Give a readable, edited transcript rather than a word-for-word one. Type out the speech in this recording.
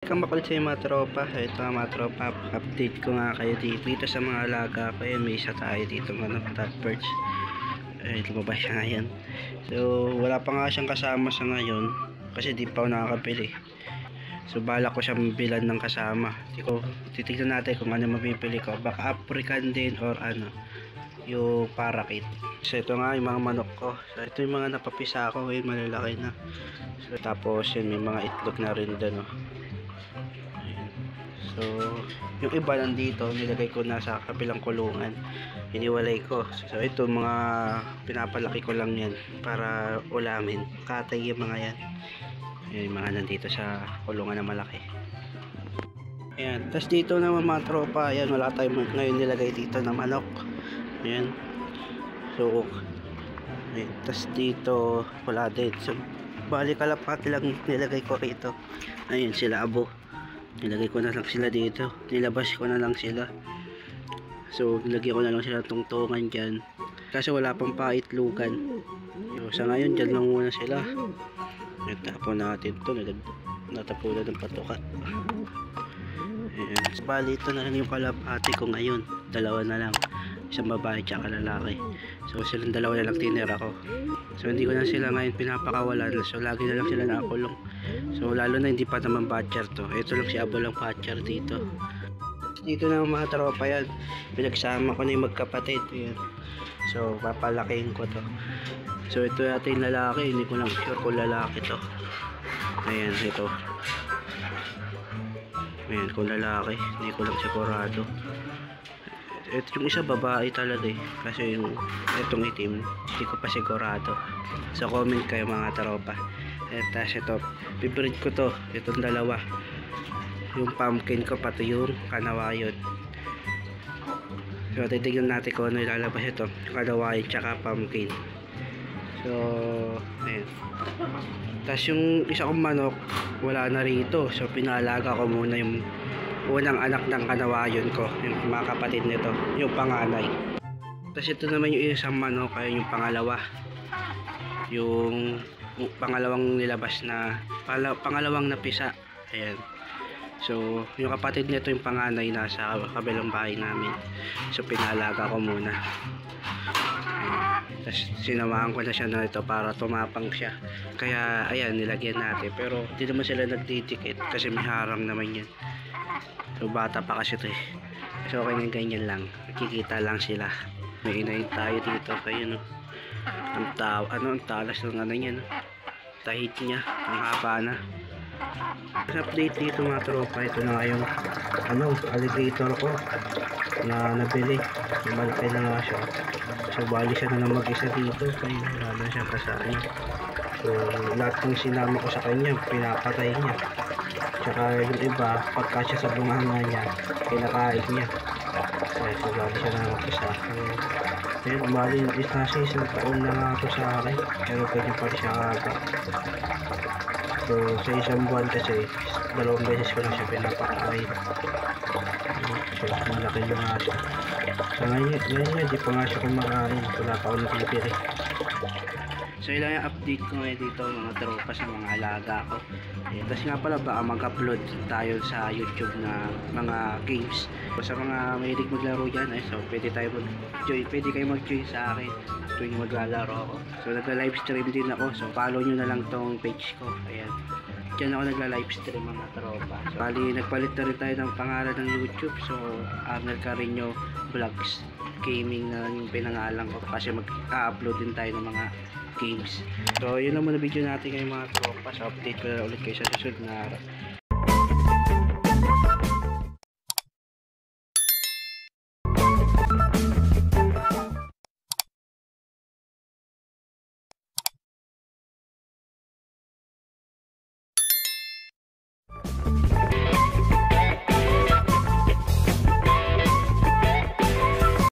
Welcome back ulit sa mga tropa. Ito mga tropa, update ko nga kayo dito sa mga alaga ko. Ayan, may isa tayo dito mga top birds. Lumabas siya ngayon. So wala pa nga siyang kasama sa ngayon kasi di pa ako nakakabili. So balak ko siyang bilan ng kasama. Titignan natin kung ano mapipili ko. Baka African din or ano, yung parakit. So ito nga yung mga manok ko. So ito yung mga napapisa ko ngayon, malalaki na. So tapos yun, may mga itlog na rin doon. So yung iba nandito, nilagay ko na sa kabilang kulungan, hiniwalay ko. So ito mga pinapalaki ko lang yan para ulamin, katay yung mga yan. Yung mga nandito sa kulungan na malaki. Ayan, tapos dito naman mga tropa, ayan, wala tayong ngayon nilagay dito na manok. Ayan, so ayan, tapos dito wala din. So bali kalapati lang nilagay ko rito. Ayun sila abo, nilagay ko na lang sila dito, nilabas ko na lang sila. So nilagyan ko na lang sila tungtungan dyan kasi wala pang paitlugan. So, sa ngayon dyan lang muna sila. Nagtapon natin to, natapunan ng patuka. Ayan. Bali ito na lang yung kalapati ko ngayon, dalawa na lang, isang babae tsaka lalaki. So silang dalawa na lang tinira ko. So hindi ko na sila ngayon pinapakawalan. So lagi na lang sila nakakulong. So lalo na hindi pa naman batcher to. Ito lang si Abo lang batcher dito. Dito na mga tropa yan, pinagsama ko na yung magkapatid. Ayan. So papalakihin ko to. So ito yata yung lalaki, hindi ko lang sure kung lalaki to. Ayan, ito. Ayan, kung lalaki, hindi ko lang sigurado. Ito yung isa babae talaga eh, kasi yung itong itim hindi ko pa sigurado. So comment kayo mga tropa. Tapos ito, favorite ko to, itong dalawa, yung pumpkin ko pati yung kanawayon. So titignan natin kung ano ilalabas ito, kanawayon tsaka pumpkin. So ayan. Tapos yung isa kong manok wala na rito, so pinalaga ko muna yung unang anak ng kanawayon ko, yung mga kapatid nito, yung panganay. Tapos ito naman yung isang manok, ay yung pangalawa, yung pangalawang nilabas na pangalawang napisa. Ayan. So yung kapatid nito, yung panganay, nasa kabilang bahay namin. So pinalaga ko muna. Tapos sinamahan ko na siya na ito para tumapang siya. Kaya ayan, nilagyan natin. Pero hindi naman sila nagdidikit kasi may harang naman yan. So bata pa kasi ito eh. So okay na ganyan lang, nakikita lang sila. May inayin tayo dito. Kayo no, ang talas ng ano niya no, tahit niya, ang haba na. Update dito mga tropa, ito na nga yung alligator ko na nabili. Malaki na nga siya. So bali siya na lang mag-isa dito, kaya wala na siya kasama. So lahat ng sinama ko sa kanya pinapatay niya. Tsaka yung iba, pagka siya sa bunganga niya, kinakain niya. So bali siya na mag-isa. Ayun, bali nasa isang taon na nga ito sa akin, pero pwede pa siya agad. So sa isang buwan kasi, 2 beses ko na siya pinapakain. So malaki yung nga siya. So ngayon di pa nga siya kumakain, wala pa ako natipiri. So yun lang yung update ko ngayon dito mga tropa sa mga alaga ko. Tapos nga pala baka mag-upload tayo sa YouTube na mga games. So sa mga mahilig maglaro dyan, so pwede tayo mag-join, pwede kayo mag-join sa akin tuwing maglalaro ako. So nagla-live stream din ako, so follow nyo na lang tong page ko. Ayan, dyan ako nagla-live stream mga tropa. So bali nagpalit na rin tayo ng pangalan ng YouTube. So Arnel Carino Vlogs Gaming na yung pinangalan ko kasi mag-upload din tayo ng mga games. So yun naman na video natin ngayon mga tropa. So update ko na ulit kayo sa susunod na araw.